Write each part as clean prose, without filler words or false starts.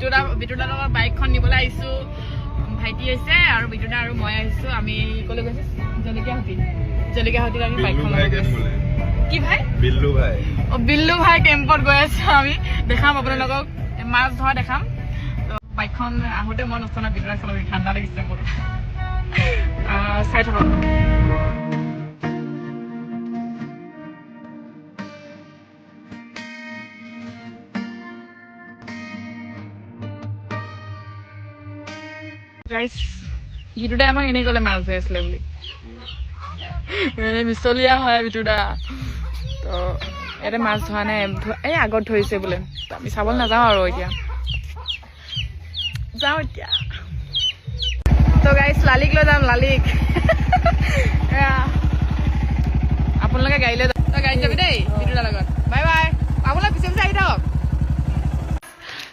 বিটুদাৰ লগত বাইকখন নিবলৈ আহিছোঁ ভাইটি আহিছে আৰু বিটুদা আৰু মই আহিছোঁ আমি ক'লৈ গৈছোঁ জলকীয়াহতীত আমি বাইকখন লৈ গৈছোঁ কি ভাই বিল্লু ভাই কেম্পত গৈ আছোঁ আমি দেখাম আপোনালোকক মাছ ধৰা দেখাম বাইকখন আহোঁতে মই নচনা বিটুদাক চলাবি ঠাণ্ডা লাগিছে মোৰ চাই থাকক বিটুদাই আমাক এনেই ক'লে মাছ ধৰি আছিলে বুলি মিছলীয়া হয় বিটুদা তো ইয়াতে মাছ ধৰা নাই এই আগত ধৰিছে বোলে আমি চাবলৈ নাযাওঁ আৰু এতিয়া যাওঁ এতিয়া তো গাইছ লালিক লৈ যাম লালিক আপোনালোকে গাড়ী লৈ যাম তই গাড়ীত যাবি দেই বিটুদাৰ লগত বাই বাই আপোনালোক পিছে পিছে আহি থাকক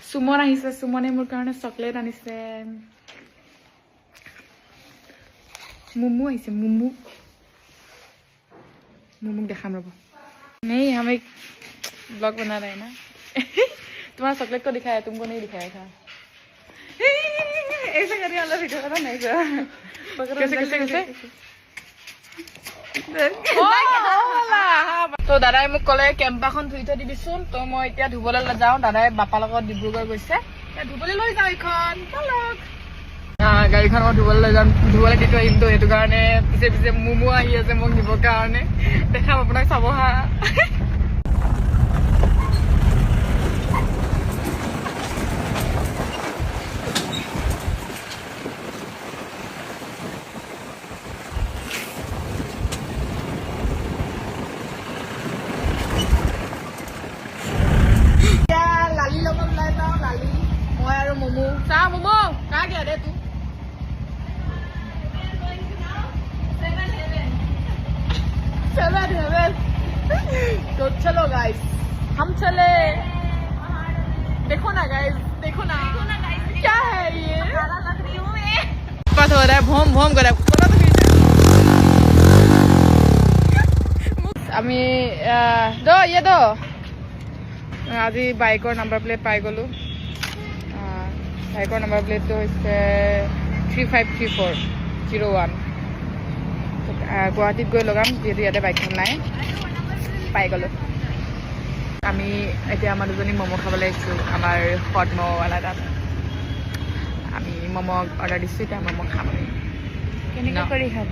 সুমন আহিছে সুমনে মোৰ কাৰণে চকলেট আনিছে मुमू ऐसे मुमू देखा रब नहीं हम एक ब्लॉग बना रहे हैं ना तुम्हारा चॉकलेट को दिखाया तुमको नहीं दिखाया था ऐसा करके वाला वीडियो बना नहीं सर कैसे कैसे कैसे तो दादाई মোক ক'লে কেম্পাখন ধুই থৈ দিবিচোন তো মই এতিয়া ধুবলৈ যাওঁ দাদাই বাপাৰ লগত ডিব্ৰুগড় গৈছে ধুবলৈ লৈ যাওঁ এইখন চলক গাড়ীখন মই ধুবলৈ যাম ধুবলৈ দি থৈ আহিম তো সেইটো কাৰণে পিছে পিছে মুমু আহি আছে মোক নিবৰ কাৰণে দেখাম আপোনাক চাব হা লালি লগত ওলাই যাওঁ লালি মই আৰু মুমু চা মুমু কা গিয়া দে তোৰ तो चलो गाइस हम चले देखो ना गाइस देखो ना क्या है ये लग रही हूँ मैं बात हो रहा है भोम भोम कर আমি দো ইয়ে দো আজি বাইকৰ নাম্বাৰ প্লেট পাই গ'লো বাইকৰ নাম্বাৰ প্লেটটো হৈছে 353401 গুৱাহাটীত গৈ লগাম যিহেতু ইয়াতে বাইকখন নাই পাই গ'লোঁ আমি এতিয়া আমাৰ দুজনী ম'ম' খাবলৈ আহিছোঁ আমাৰ হট ম'ম'ৱালা তাত আমি ম'ম' অৰ্ডাৰ দিছোঁ এতিয়া ম'ম' খাম কেনেকৈ কৰি খাব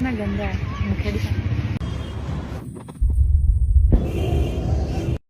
না গঞ্জা মুখে দি খাম